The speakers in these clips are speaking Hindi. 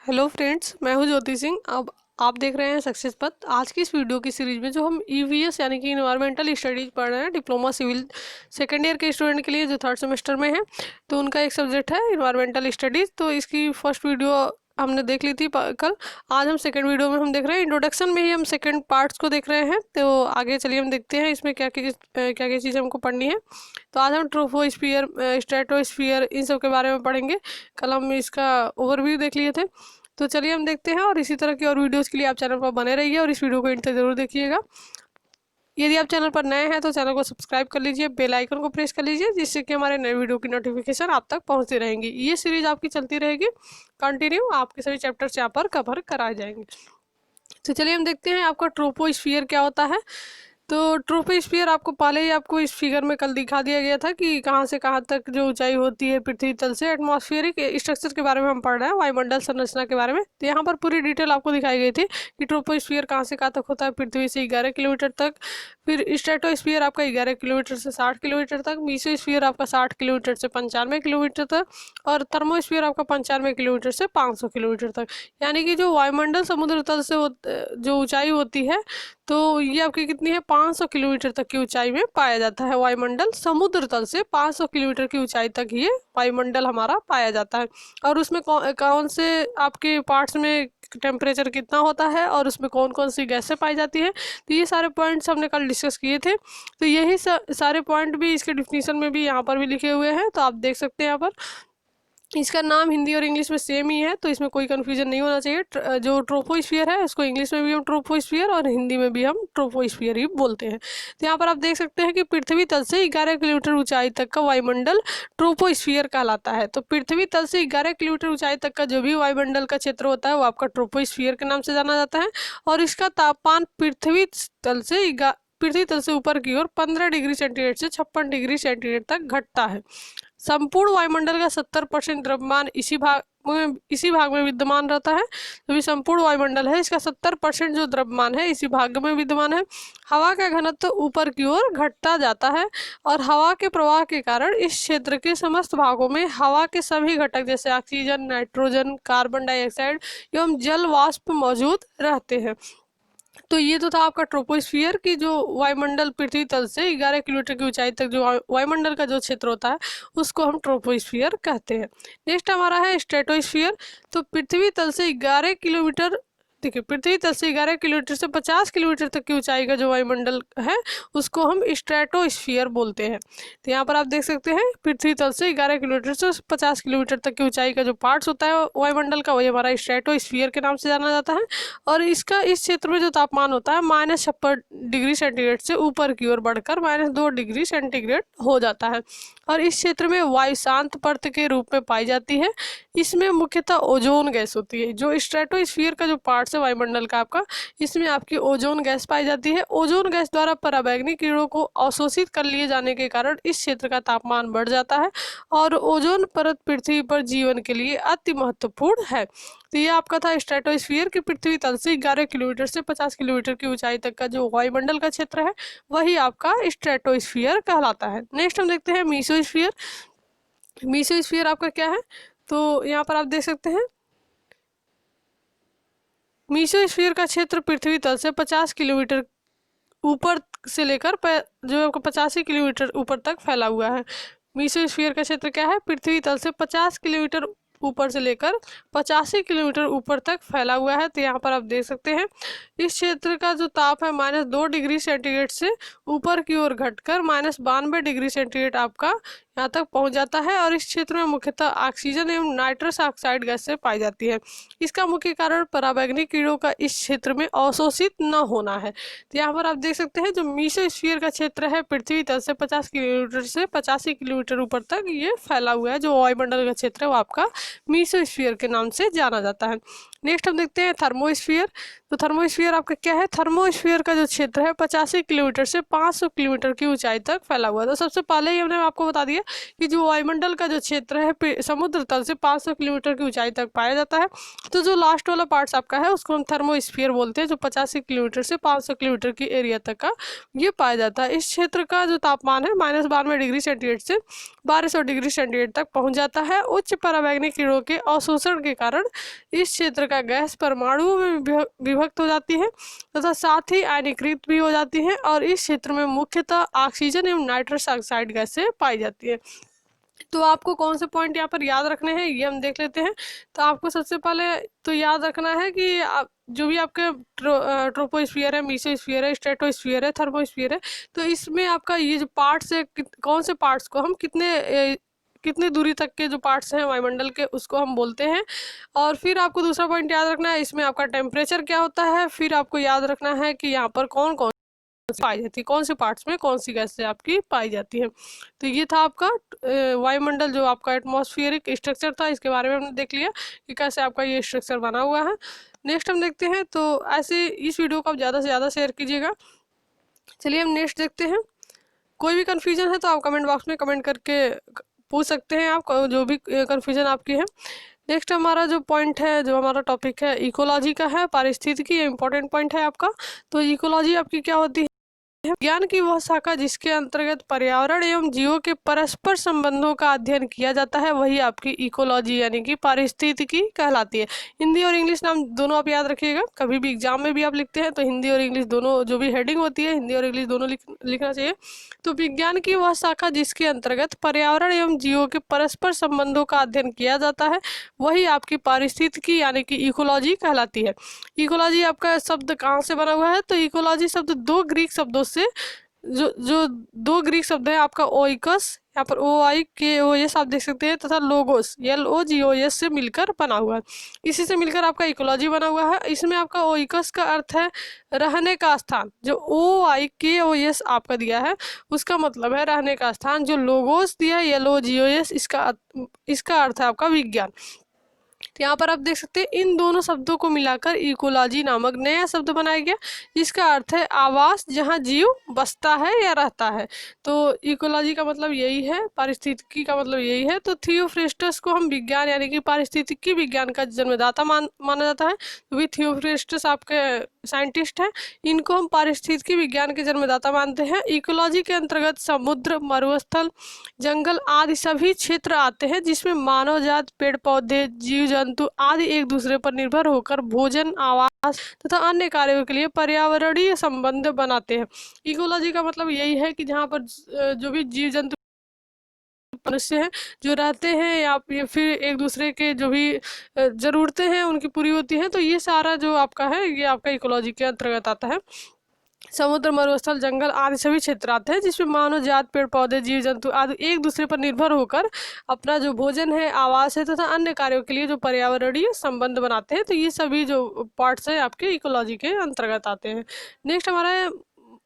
हेलो फ्रेंड्स, मैं हूं ज्योति सिंह। अब आप देख रहे हैं सक्सेस पथ। आज की इस वीडियो की सीरीज में जो हम ईवीएस यानी कि इन्वायरमेंटल स्टडीज पढ़ रहे हैं, डिप्लोमा सिविल सेकेंड ईयर के स्टूडेंट के लिए जो थर्ड सेमेस्टर में है, तो उनका एक सब्जेक्ट है इन्वायरमेंटल स्टडीज़। तो इसकी फर्स्ट वीडियो हमने देख ली थी कल। आज हम सेकंड वीडियो में हम देख रहे हैं, इंट्रोडक्शन में ही हम सेकंड पार्ट्स को देख रहे हैं। तो आगे चलिए हम देखते हैं इसमें क्या क्या चीज़ें हमको पढ़नी है। तो आज हम ट्रोपोस्फियर, स्ट्रेटोस्फियर, इन सब के बारे में पढ़ेंगे। कल हम इसका ओवरव्यू देख लिए थे। तो चलिए हम देखते हैं, और इसी तरह की और वीडियोस के लिए आप चैनल पर बने रहिए और इस वीडियो को इंड तक जरूर देखिएगा। यदि आप चैनल पर नए हैं तो चैनल को सब्सक्राइब कर लीजिए, बेल आइकन को प्रेस कर लीजिए, जिससे कि हमारे नए वीडियो की नोटिफिकेशन आप तक पहुंचती रहेंगी। ये सीरीज आपकी चलती रहेगी कंटिन्यू, आपके सभी चैप्टर्स यहाँ पर कवर कराए जाएंगे। तो चलिए हम देखते हैं आपका ट्रोपोस्फियर क्या होता है। तो ट्रोपोस्फियर आपको पहले ही आपको इस फिगर में कल दिखा दिया गया था कि कहाँ से कहाँ तक जो ऊंचाई होती है पृथ्वी तल से। एटमॉस्फेरिक स्ट्रक्चर के बारे में हम पढ़ रहे हैं, वायुमंडल संरचना के बारे में। तो यहाँ पर पूरी डिटेल आपको दिखाई गई थी कि ट्रोपोस्फियर कहाँ से कहाँ तक होता है, पृथ्वी से 11 किलोमीटर तक। फिर स्ट्रेटोस्फियर आपका 11 किलोमीटर से 60 किलोमीटर तक। मीसोस्फियर आपका 60 किलोमीटर से 95 किलोमीटर तक। और थर्मोस्फियर आपका 95 किलोमीटर से 500 किलोमीटर तक। यानी कि जो वायुमंडल समुद्र तल से जो ऊंचाई होती है, तो ये आपकी कितनी है, 500 किलोमीटर तक की ऊंचाई में पाया जाता है वायुमंडल। समुद्र तल से 500 किलोमीटर की ऊंचाई तक ये वायुमंडल हमारा पाया जाता है। और उसमें कौन से आपके पार्ट्स में टेम्परेचर कितना होता है और उसमें कौन कौन सी गैसें पाई जाती हैं, तो ये सारे पॉइंट्स हमने कल डिस्कस किए थे। तो यही सारे पॉइंट भी इसके डिफिनीशन में भी यहाँ पर भी लिखे हुए हैं, तो आप देख सकते हैं यहाँ पर। इसका नाम हिंदी और इंग्लिश में सेम ही है, तो इसमें कोई कन्फ्यूजन नहीं होना चाहिए। जो ट्रोपोस्फियर है उसको इंग्लिश में भी हम ट्रोपोस्फियर और हिंदी में भी हम ट्रोपोस्फियर ही बोलते हैं। तो यहाँ पर आप देख सकते हैं कि पृथ्वी तल से 11 किलोमीटर ऊंचाई तक का वायुमंडल ट्रोपोस्फियर कहलाता है। तो पृथ्वी तल से 11 किलोमीटर ऊंचाई तक का जो भी वायुमंडल का क्षेत्र होता है वो आपका ट्रोपोस्फियर के नाम से जाना जाता है। और इसका तापमान पृथ्वी तल से ऊपर की ओर 15 डिग्री सेंटीग्रेड से 56 डिग्री सेंटीग्रेड तक घटता है। संपूर्ण वायुमंडल का 70% द्रव्यमान इसी भाग में विद्यमान रहता है। तो भी संपूर्ण वायुमंडल है, इसका 70% जो द्रव्यमान है इसी भाग में विद्यमान है। हवा का घनत्व ऊपर की ओर घटता जाता है और हवा के प्रवाह के कारण इस क्षेत्र के समस्त भागों में हवा के सभी घटक जैसे ऑक्सीजन, नाइट्रोजन, कार्बन डाइऑक्साइड एवं जल वाष्प मौजूद रहते हैं। तो ये तो था आपका ट्रोपोस्फियर की जो वायुमंडल पृथ्वी तल से 11 किलोमीटर की ऊंचाई तक जो वायुमंडल का जो क्षेत्र होता है उसको हम ट्रोपोस्फियर कहते हैं। नेक्स्ट हमारा है स्ट्रेटोस्फियर। तो पृथ्वी तल से 11 किलोमीटर, देखिए पृथ्वी तल से 11 किलोमीटर से 50 किलोमीटर तक की ऊंचाई का जो वायुमंडल है उसको हम स्ट्रेटोस्फियर बोलते हैं। तो यहाँ पर आप देख सकते हैं पृथ्वी तल से 11 किलोमीटर से 50 किलोमीटर तक की ऊंचाई का जो पार्ट्स होता है वायुमंडल का, वही हमारा स्ट्रेटोस्फियर के नाम से जाना जाता है। और इसका इस क्षेत्र में जो तापमान होता है -56 डिग्री सेंटीग्रेड से ऊपर की ओर बढ़कर -2 डिग्री सेंटीग्रेड हो जाता है। और इस क्षेत्र में वायु शांत परत के रूप में पाई जाती है। इसमें मुख्यतः ओजोन गैस होती है। जो स्ट्रेटोस्फियर का जो पार्ट है वायुमंडल का आपका, इसमें आपकी ओजोन गैस पाई जाती है। ओजोन गैस द्वारा पराबैंगनी किरणों को अवशोषित कर लिए जाने के कारण इस क्षेत्र का तापमान बढ़ जाता है और ओजोन परत पृथ्वी पर जीवन के लिए अति महत्वपूर्ण है। तो ये आपका था स्ट्रेटोस्फियर की पृथ्वी तल से 11 किलोमीटर से 50 किलोमीटर की ऊंचाई तक का जो वायुमंडल का क्षेत्र है वही आपका स्ट्रेटोस्फियर कहलाता है। नेक्स्ट हम देखते हैं मीसोस्फियर। मीसोस्फियर आपका क्या है, तो यहाँ पर आप देख सकते हैं मीसोस्फीयर का क्षेत्र पृथ्वी तल से 50 किलोमीटर ऊपर से लेकर जो आपको 85 किलोमीटर ऊपर तक फैला हुआ है। मीसोस्फीयर का क्षेत्र क्या है, पृथ्वी तल से 50 किलोमीटर ऊपर से लेकर 85 किलोमीटर ऊपर तक फैला हुआ है। तो यहाँ पर आप देख सकते हैं इस क्षेत्र का जो ताप है -2 डिग्री सेंटीग्रेड से ऊपर की ओर घटकर -92 डिग्री सेंटीग्रेड आपका यहाँ तक पहुँच जाता है। और इस क्षेत्र में मुख्यतः ऑक्सीजन एवं नाइट्रस ऑक्साइड गैस से पाई जाती है। इसका मुख्य कारण पराबैंगनी कीड़ों का इस क्षेत्र में अवशोषित न होना है। तो यहाँ पर आप देख सकते हैं जो मीसोस्फीयर का क्षेत्र है पृथ्वी तल से 50 किलोमीटर से 85 किलोमीटर ऊपर तक ये फैला हुआ है। जो वायुमंडल का क्षेत्र है वो आपका मीसोस्फीयर के नाम से जाना जाता है। नेक्स्ट हम देखते हैं थर्मोस्फियर। तो थर्मोस्फीयर आपका क्या है, थर्मोस्फीयर का जो क्षेत्र है 85 किलोमीटर से 500 किलोमीटर की ऊंचाई तक फैला हुआ है। तो सबसे पहले ही हमने आपको बता दिया कि जो वायुमंडल का जो क्षेत्र है समुद्र तल से 500 किलोमीटर की ऊंचाई तक पाया जाता है। तो जो लास्ट वाला पार्ट्स आपका है उसको हम थर्मोस्फीयर बोलते हैं, जो 85 किलोमीटर से 500 किलोमीटर की एरिया तक का ये पाया जाता है। इस क्षेत्र का जो तापमान है -92 डिग्री सेंटीग्रेड से 1200 डिग्री सेंटीग्रेड तक पहुंच जाता है। उच्च पराबैंगनी किरणों के अवशोषण के कारण इस क्षेत्र का गैस परमाणुओं में विभक्त हो जाती है तथा साथ ही आयनीकृत भी हो जाती है, और इस क्षेत्र में मुख्यतः ऑक्सीजन एवं नाइट्रस ऑक्साइड गैसें पाई जाती है। तो आपको कौन से पॉइंट यहाँ पर याद रखने हैं ये हम देख लेते हैं। तो आपको सबसे पहले तो याद रखना है कि जो भी आपके ट्रोपोस्फीयर है, मीसोस्फीयर है, स्ट्रेटोस्फीयर है, थर्मोस्फीयर है, तो इसमें आपका ये जो पार्ट्स है कौन से पार्ट्स को हम कितनी दूरी तक के जो पार्ट्स हैं वायुमंडल के उसको हम बोलते हैं। और फिर आपको दूसरा पॉइंट याद रखना है, इसमें आपका टेम्परेचर क्या होता है। फिर आपको याद रखना है कि यहाँ पर कौन कौन पाई जाती है, कौन से पार्ट्स में कौन सी गैसें आपकी पाई जाती है। तो ये था आपका वायुमंडल, जो आपका एटमॉस्फेरिक स्ट्रक्चर था, इसके बारे में हमने देख लिया कि कैसे आपका ये स्ट्रक्चर बना हुआ है। नेक्स्ट हम देखते हैं, तो ऐसे इस वीडियो को आप ज़्यादा से ज़्यादा शेयर कीजिएगा। चलिए हम नेक्स्ट देखते हैं। कोई भी कन्फ्यूजन है तो आप कमेंट बॉक्स में कमेंट करके पूछ सकते हैं, आप जो भी कन्फ्यूजन आपकी है। नेक्स्ट हमारा जो पॉइंट है, जो हमारा टॉपिक है इकोलॉजी का है, पारिस्थितिकी, ये इंपॉर्टेंट पॉइंट है आपका। तो इकोलॉजी आपकी क्या होती है, विज्ञान की वह शाखा जिसके अंतर्गत पर्यावरण एवं जीवों के परस्पर संबंधों का अध्ययन किया जाता है, वही आपकी इकोलॉजी यानी कि पारिस्थितिकी कहलाती है। हिंदी और इंग्लिश नाम दोनों आप याद रखिएगा, कभी भी एग्जाम में भी आप लिखते हैं तो हिंदी और इंग्लिश दोनों जो भी हेडिंग होती है हिंदी और इंग्लिश दोनों लिखना चाहिए। तो विज्ञान की वह शाखा जिसके अंतर्गत पर्यावरण एवं जीवों के परस्पर संबंधों का अध्ययन किया जाता है, वही आपकी पारिस्थितिकी यानी कि इकोलॉजी कहलाती है। इकोलॉजी आपका शब्द कहाँ से बना हुआ है, तो इकोलॉजी शब्द दो ग्रीक शब्दों से जो दो ग्रीक शब्द है आपका ओइकस, यहाँ पर OIKOS आप देख सकते हैं, तथा लोगोस LOGOS से मिलकर बना हुआ है। इसी से मिलकर आपका इकोलॉजी बना हुआ है। इसमें आपका ओइकस का अर्थ है रहने का स्थान, जो OIKOS आपका दिया है उसका मतलब है रहने का स्थान। जो लोगोस दिया है LOGOS, इसका अर्थ है आपका विज्ञान। तो यहाँ पर आप देख सकते हैं इन दोनों शब्दों को मिलाकर इकोलॉजी नामक नया शब्द बनाया गया, जिसका अर्थ है आवास जहाँ जीव बसता है या रहता है। तो इकोलॉजी का मतलब यही है, पारिस्थितिकी का मतलब यही है। तो थियोफ्रेस्टस को हम विज्ञान यानी कि पारिस्थितिकी विज्ञान का जन्मदाता माना जाता है। तो भी थियोफ्रेस्टस आपके साइंटिस्ट हैं, इनको हम पारिस्थितिकी विज्ञान के जन्मदाता मानते हैं। इकोलॉजी के अंतर्गत समुद्र, मरुस्थल, जंगल आदि सभी क्षेत्र आते हैं जिसमें मानव जात, पेड़ पौधे, जीव जंतु आदि एक दूसरे पर निर्भर होकर भोजन, आवास तथा अन्य कार्यों के लिए पर्यावरणीय संबंध बनाते हैं। इकोलॉजी का मतलब यही है कि जहाँ पर जो भी जीव जंतु मनुष्य हैं जो रहते हैं या फिर एक दूसरे के जो भी ज़रूरतें हैं उनकी पूरी होती हैं, तो ये सारा जो आपका है ये आपका इकोलॉजी के अंतर्गत आता है। समुद्र, मरुस्थल, जंगल आदि सभी क्षेत्र आते हैं जिसमें मानव जात, पेड़ पौधे, जीव जंतु आदि एक दूसरे पर निर्भर होकर अपना जो भोजन है, आवास है तथा अन्य कार्यों के लिए जो पर्यावरणीय संबंध बनाते हैं। तो ये सभी जो पार्ट्स हैं आपके इकोलॉजी के अंतर्गत आते हैं। नेक्स्ट हमारा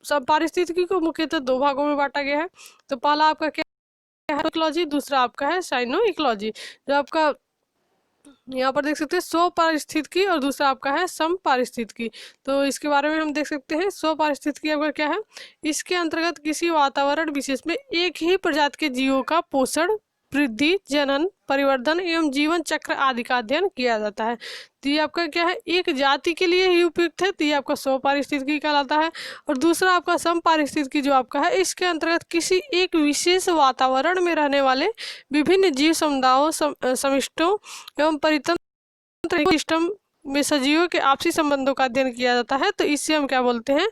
सब पारिस्थितिकी को मुख्यतः दो भागों में बांटा गया है। तो पहला आपका क्या है, इकोलॉजी, दूसरा आपका है साइनो इकोलॉजी। जो आपका यहाँ पर देख सकते हैं स्व पारिस्थितिकी और दूसरा आपका है सम पारिस्थितिकी। तो इसके बारे में हम देख सकते हैं स्व पारिस्थितिकी आपका क्या है, इसके अंतर्गत किसी वातावरण विशेष में एक ही प्रजाति के जीवों का पोषण, वृद्धि, जनन, परिवर्धन एवं जीवन चक्र आदि का अध्ययन किया जाता है। तो ये आपका क्या है, एक जाति के लिए ही उपयुक्त है, तो ये आपका स्व पारिस्थितिकी कहलाता है। और दूसरा आपका सम पारिस्थितिकी जो आपका है, इसके अंतर्गत किसी एक विशेष वातावरण में रहने वाले विभिन्न जीव समुदायों, समिष्टों एवं परितंत्र सिस्टम में सजीवों के आपसी संबंधों का अध्ययन किया जाता है। तो इससे हम क्या बोलते हैं,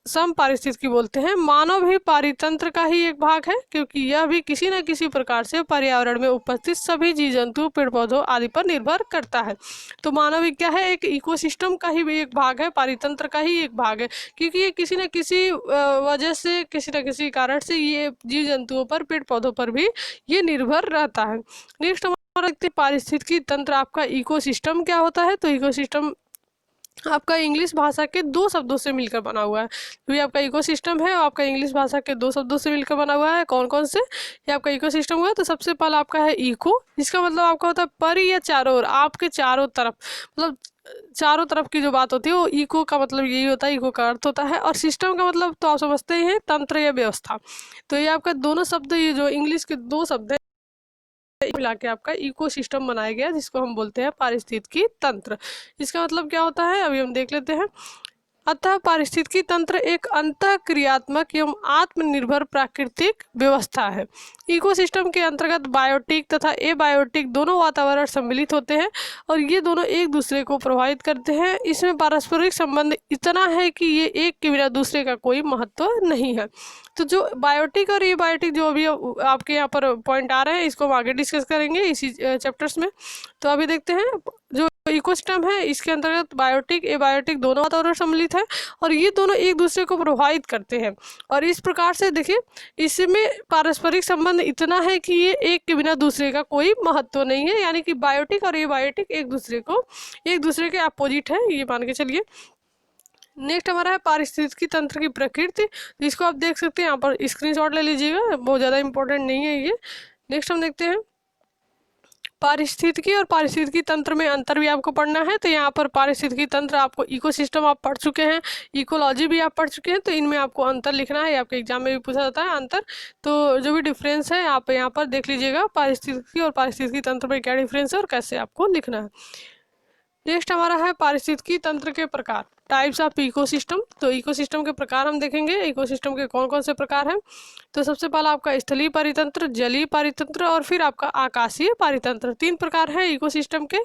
सम पारिस्थितिकी बोलते हैं। मानव भी पारितंत्र का ही एक भाग है, क्योंकि यह भी किसी न किसी प्रकार से पर्यावरण में उपस्थित सभी जीव जंतु, पेड़ पौधों आदि पर निर्भर करता है। तो मानव भी क्या है, एक इकोसिस्टम का ही एक भाग है, पारितंत्र का ही एक भाग है, क्योंकि ये किसी न किसी वजह से, किसी न किसी कारण से ये जीव जंतुओं पर, पेड़ पौधों पर भी ये निर्भर रहता है। नेक्स्ट देखते हैं पारिस्थितिकी तंत्र आपका इकोसिस्टम क्या होता है। तो इकोसिस्टम आपका इंग्लिश भाषा के दो शब्दों से मिलकर बना हुआ है। जो ये आपका इकोसिस्टम है वो आपका इंग्लिश भाषा के दो शब्दों से मिलकर बना हुआ है। कौन कौन से? ये आपका इकोसिस्टम हुआ, तो सबसे पहला आपका है इको, जिसका मतलब आपका होता है परि या चारों ओर, आपके चारों तरफ, मतलब चारों तरफ की जो बात होती है वो इको का मतलब यही होता है, इको का अर्थ होता है। और सिस्टम का मतलब तो आप समझते ही हैं, तंत्र या व्यवस्था। तो ये आपका दोनों शब्द, ये जो इंग्लिश के दो शब्द है मिला के आपका इकोसिस्टम बनाया गया, जिसको हम बोलते हैं पारिस्थितिकी तंत्र। इसका मतलब क्या होता है अभी हम देख लेते हैं। अतः पारिस्थितिकी तंत्र एक अंतःक्रियात्मक एवं आत्मनिर्भर प्राकृतिक व्यवस्था है। इकोसिस्टम के अंतर्गत बायोटिक तथा एबायोटिक दोनों वातावरण सम्मिलित होते हैं और ये दोनों एक दूसरे को प्रभावित करते हैं। इसमें पारस्परिक संबंध इतना है कि ये एक के बिना दूसरे का कोई महत्व नहीं है। तो जो बायोटिक और एबायोटिक जो अभी आपके यहाँ पर पॉइंट आ रहे हैं, इसको हम आगे डिस्कस करेंगे इसी चैप्टर्स में। तो अभी देखते हैं जो इकोसिस्टम है इसके अंतर्गत बायोटिक एबायोटिक दोनों वातावरण सम्मिलित है और ये दोनों एक दूसरे को प्रभावित करते हैं। और इस प्रकार से देखिए, इसमें पारस्परिक संबंध इतना है कि ये एक के बिना दूसरे का कोई महत्व नहीं है, यानी कि बायोटिक और एबायोटिक एक दूसरे के अपोजिट है, ये मान के चलिए। नेक्स्ट हमारा है पारिस्थितिकी तंत्र की प्रकृति, जिसको आप देख सकते हैं यहाँ पर, स्क्रीनशॉट ले लीजिएगा, बहुत ज़्यादा इंपॉर्टेंट नहीं है ये। नेक्स्ट हम देखते हैं पारिस्थितिकी और पारिस्थितिकी तंत्र में अंतर भी आपको पढ़ना है। तो यहाँ पर पारिस्थितिकी तंत्र आपको, इकोसिस्टम आप पढ़ चुके हैं, इकोलॉजी भी आप पढ़ चुके हैं, तो इनमें आपको अंतर लिखना है। आपके एग्जाम में भी पूछा जाता है अंतर, तो जो भी डिफरेंस है आप यहाँ पर देख लीजिएगा, पारिस्थितिकी और पारिस्थितिकी तंत्र में क्या डिफरेंस है और कैसे आपको लिखना है। नेक्स्ट हमारा है पारिस्थितिकी तंत्र के प्रकार, टाइप्स ऑफ इकोसिस्टम। तो इकोसिस्टम के प्रकार हम देखेंगे, इकोसिस्टम के कौन कौन से प्रकार हैं। तो सबसे पहला आपका स्थलीय पारितंत्र, जलीय पारितंत्र और फिर आपका आकाशीय पारितंत्र। तीन प्रकार हैं इकोसिस्टम के,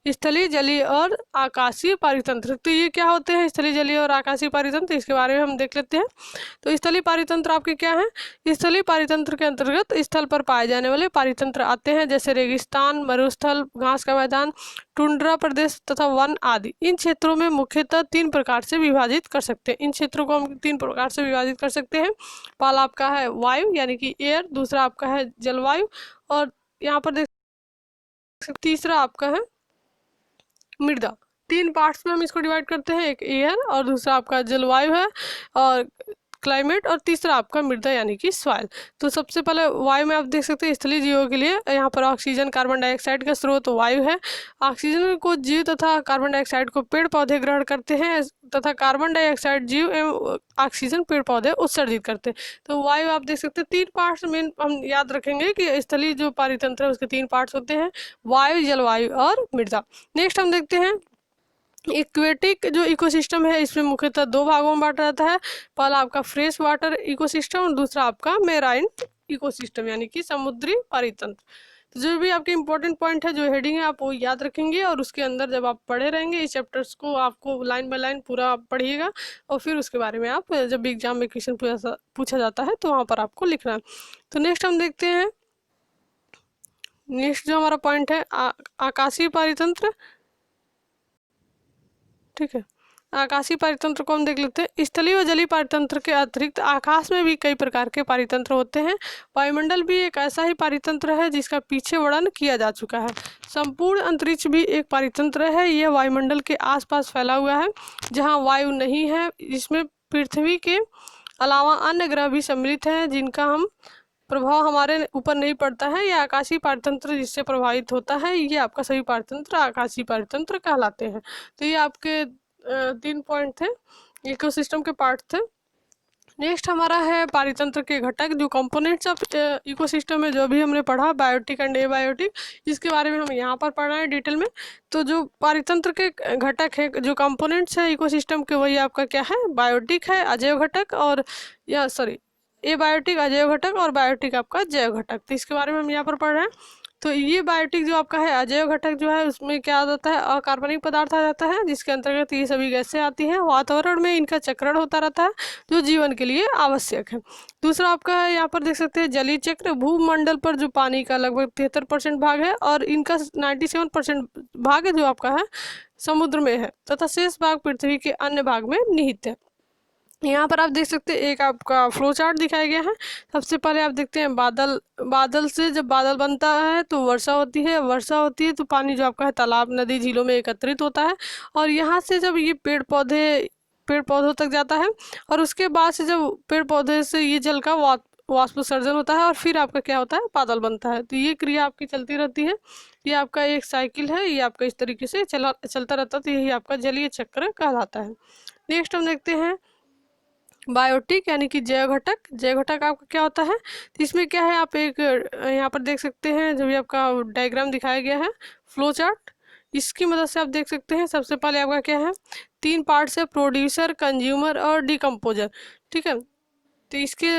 स्थलीय, जलीय और आकाशीय पारितंत्र। तो ये क्या होते हैं स्थलीय, जलीय और आकाशीय पारितंत्र, इसके बारे में हम देख लेते हैं। तो स्थलीय पारितंत्र आपके क्या है? स्थलीय पारितंत्र के अंतर्गत स्थल पर पाए जाने वाले पारितंत्र आते हैं, जैसे रेगिस्तान, मरुस्थल, घास का मैदान, टुंड्रा प्रदेश तथा वन आदि। इन क्षेत्रों में मुख्यतः तीन प्रकार से विभाजित कर सकते हैं। इन क्षेत्रों को हम तीन प्रकार से विभाजित कर सकते हैं। पहला आपका है वायु यानी कि एयर, दूसरा आपका है जलवायु, और यहाँ पर देख तीसरा आपका है मृदा। तीन पार्ट्स में हम इसको डिवाइड करते हैं, एक एयर और दूसरा आपका जलवायु है और क्लाइमेट, और तीसरा आपका मृदा यानी कि सॉइल। तो सबसे पहले वायु में आप देख सकते हैं स्थलीय जीवों के लिए यहाँ पर ऑक्सीजन, कार्बन डाइऑक्साइड का स्रोत वायु है। ऑक्सीजन को जीव तथा कार्बन डाइऑक्साइड को पेड़ पौधे ग्रहण करते हैं तथा कार्बन डाइऑक्साइड जीव एवं ऑक्सीजन पेड़ पौधे उत्सर्जित करते हैं। तो वायु आप देख सकते हैं तीन पार्ट्स में हम याद रखेंगे कि स्थलीय जो पारितंत्र है उसके तीन पार्ट्स होते हैं, वायु, जलवायु और मृदा। नेक्स्ट हम देखते हैं इक्वेटिक जो इकोसिस्टम है, इसमें मुख्यतः दो भागों में बांटा जाता है। पहला आपका फ्रेश वाटर इकोसिस्टम और दूसरा आपका मेराइन इकोसिस्टम यानी कि समुद्री पारितंत्र। तो जो भी आपके इंपॉर्टेंट पॉइंट है, जो हेडिंग है, आप वो याद रखेंगे और उसके अंदर जब आप पढ़े रहेंगे इस चैप्टर्स को, आपको लाइन बाय लाइन पूरा पढ़िएगा और फिर उसके बारे में आप जब भी एग्जाम में क्वेश्चन पूछा जाता है तो वहाँ पर आपको लिखना है। तो नेक्स्ट हम देखते हैं, नेक्स्ट जो हमारा पॉइंट है आकाशीय पारितंत्र। ठीक है, आकाशीय पारितंत्र को हम देख लेते हैं। स्थलीय व जलीय पारितंत्र के अतिरिक्त आकाश में भी कई प्रकार के पारितंत्र होते हैं। वायुमंडल भी एक ऐसा ही पारितंत्र है जिसका पीछे वर्णन किया जा चुका है। संपूर्ण अंतरिक्ष भी एक पारितंत्र है। यह वायुमंडल के आसपास फैला हुआ है जहाँ वायु नहीं है। इसमें पृथ्वी के अलावा अन्य ग्रह भी सम्मिलित हैं जिनका हम प्रभाव हमारे ऊपर नहीं पड़ता है। यह आकाशीय पारितंत्र जिससे प्रभावित होता है, ये आपका सभी पारितंत्र आकाशीय पारितंत्र कहलाते हैं। तो ये आपके तीन पॉइंट थे, इकोसिस्टम के पार्ट थे। नेक्स्ट हमारा है पारितंत्र के घटक, जो कंपोनेंट्स ऑफ इकोसिस्टम में जो भी हमने पढ़ा, बायोटिक एंड एबायोटिक, इसके बारे में हम यहाँ पर पढ़ रहे हैं डिटेल में। तो जो पारितंत्र के घटक है, जो कंपोनेंट्स है इकोसिस्टम के, वही आपका क्या है, बायोटिक है अजैव घटक, और या सॉरी एबायोटिक अजैव घटक और बायोटिक आपका जैव घटक। तो इसके बारे में हम यहाँ पर पढ़ रहे हैं। तो ये बायोटिक जो आपका है अजैव घटक जो है, उसमें क्या आ जाता है, अकार्बनिक पदार्थ आ जाता है, जिसके अंतर्गत ये सभी गैसें आती हैं। वातावरण में इनका चक्रण होता रहता है जो जीवन के लिए आवश्यक है। दूसरा आपका है, यहाँ पर देख सकते हैं जलीय चक्र। भूमंडल पर जो पानी का लगभग 73% भाग है और इनका 97% भाग है जो आपका है समुद्र में है, तथा शेष भाग पृथ्वी के अन्य भाग में निहित है। यहाँ पर आप देख सकते हैं एक आपका फ्लो चार्ट दिखाया गया है। सबसे पहले आप देखते हैं बादल, बादल से जब बादल बनता है तो वर्षा होती है, वर्षा होती है तो पानी जो आपका है तालाब, नदी, झीलों में एकत्रित होता है, और यहाँ से जब ये पेड़ पौधों तक जाता है, और उसके बाद से जब पेड़ पौधे से ये जल का वाष्पोत्सर्जन होता है, और फिर आपका क्या होता है, बादल बनता है। तो ये क्रिया आपकी चलती रहती है। ये आपका एक साइकिल है, ये आपका इस तरीके से चलता रहता है। तो यही आपका जलीय चक्र कहलाता है। नेक्स्ट हम देखते हैं बायोटिक यानी कि जैव घटक। जैव घटक आपका क्या होता है, तो इसमें क्या है, आप एक यहाँ पर देख सकते हैं जो भी आपका डायग्राम दिखाया गया है, फ्लो चार्ट, इसकी मदद से आप देख सकते हैं। सबसे पहले आपका क्या है, 3 पार्ट्स है, प्रोड्यूसर, कंज्यूमर और डिकम्पोजर। ठीक है, तो इसके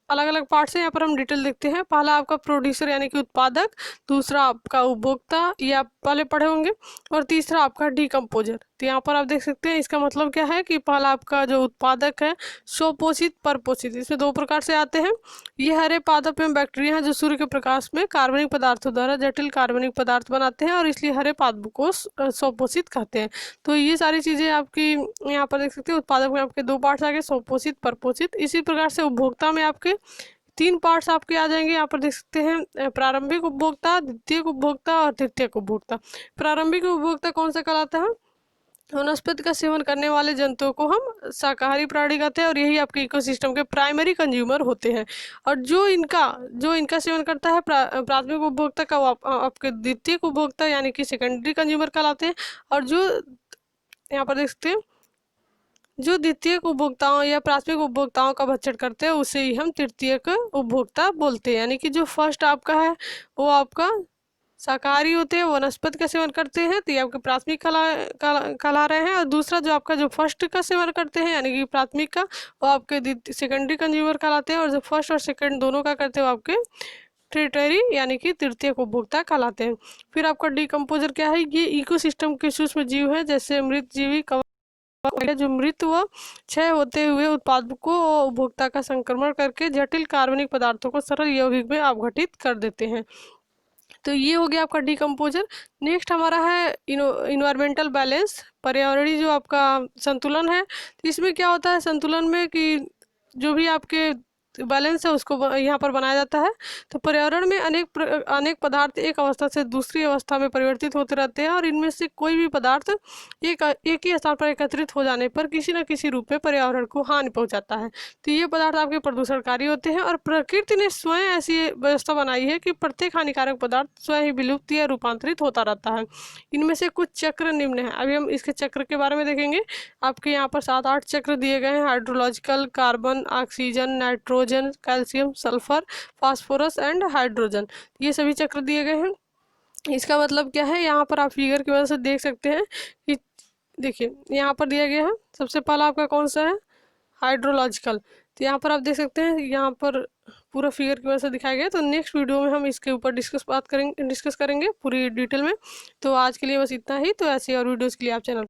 अलग अलग पार्ट्स हैं, यहाँ पर हम डिटेल देखते हैं। पहला आपका प्रोड्यूसर यानी कि उत्पादक, दूसरा आपका उपभोक्ता, ये आप पहले पढ़े होंगे, और तीसरा आपका डिकम्पोजर। तो यहाँ पर आप देख सकते हैं इसका मतलब क्या है कि पहला आपका जो उत्पादक है, स्वपोषित, परपोषित, इसमें 2 प्रकार से आते हैं। ये हरे पादप एवं बैक्टीरिया हैं जो सूर्य के प्रकाश में कार्बनिक पदार्थों द्वारा जटिल कार्बनिक पदार्थ बनाते हैं, और इसलिए हरे पादपों को स्वपोषित कहते हैं। तो ये सारी चीज़ें आपकी यहाँ पर देख सकते हैं। उत्पादक में आपके 2 पार्ट्स आ गए, स्वपोषित, परपोषित। इसी प्रकार से उपभोक्ता में आपके 3 पार्ट्स आपके आ जाएंगे। यहाँ पर देख सकते हैं प्रारंभिक उपभोक्ता, द्वितीयक उपभोक्ता और तृतीयक उपभोक्ता। प्रारंभिक उपभोक्ता कौन सा कहलाता है, वनस्पति का सेवन करने वाले जंतुओं को हम शाकाहारी प्राणी कहते हैं, और यही आपके इकोसिस्टम के प्राइमरी कंज्यूमर होते हैं। और जो इनका सेवन करता है प्राथमिक उपभोक्ता का, वो आपके द्वितीयक उपभोक्ता यानी कि सेकेंडरी कंज्यूमर कहलाते हैं। और जो यहाँ पर देख सकते हैं जो द्वितीयक उपभोक्ताओं या प्राथमिक उपभोक्ताओं का भक्षण करते हैं उसे ही हम तृतीयक उपभोक्ता बोलते हैं। यानी कि जो फर्स्ट आपका है वो आपका शाकाहारी होते हैं, वनस्पति का सेवन करते हैं, तो ये आपके प्राथमिक कहला रहे हैं। और दूसरा जो आपका जो फर्स्ट का सेवन करते हैं यानी कि प्राथमिक का, वो आपके सेकेंडरी कंज्यूमर कहलाते हैं। और जो फर्स्ट और सेकेंड दोनों का करते हैं वो आपके टेरिटरी यानी कि तृतीयक उपभोक्ता कहलाते हैं। फिर आपका डिकम्पोजर क्या है, ये इकोसिस्टम के सूक्ष्म जीव है, जैसे मृत जीवी जो मृत व क्षय होते हुए उत्पादकों और उपभोक्ता का संक्रमण करके जटिल कार्बनिक पदार्थों को सरल यौगिक में अपघटित कर देते हैं। तो ये हो गया आपका डिकम्पोजर। नेक्स्ट हमारा है इन्वायरमेंटल बैलेंस, पर्यावरणीय जो आपका संतुलन है। तो इसमें क्या होता है संतुलन में कि जो भी आपके बैलेंस है उसको यहाँ पर बनाया जाता है। तो पर्यावरण में अनेक पदार्थ एक अवस्था से दूसरी अवस्था में परिवर्तित होते रहते हैं, और इनमें से कोई भी पदार्थ एक ही स्थान पर एकत्रित हो जाने पर किसी न किसी रूप में पर्यावरण को हानि पहुंचाता है। तो ये पदार्थ आपके प्रदूषणकारी होते हैं, और प्रकृति ने स्वयं ऐसी व्यवस्था बनाई है कि प्रत्येक हानिकारक पदार्थ स्वयं ही विलुप्त या रूपांतरित होता रहता है। इनमें से कुछ चक्र निम्न है, अभी हम इसके चक्र के बारे में देखेंगे। आपके यहाँ पर 7-8 चक्र दिए गए हैं, hydrological, carbon, oxygen, nitrogen, calcium, sulphur, phosphorus and hydrogen, ये सभी चक्र दिए गए हैं। इसका मतलब क्या है, यहाँ पर आप फिगर की वजह से देख सकते हैं कि देखिए यहाँ पर दिया गया है। सबसे पहला आपका कौन सा है, हाइड्रोलॉजिकल। तो यहाँ पर आप देख सकते हैं, यहाँ पर पूरा फिगर की वजह से दिखाया गया है। तो नेक्स्ट वीडियो में हम इसके ऊपर डिस्कस करेंगे पूरी डिटेल में। तो आज के लिए बस इतना ही। तो ऐसे और वीडियोज़ के लिए आप चैनल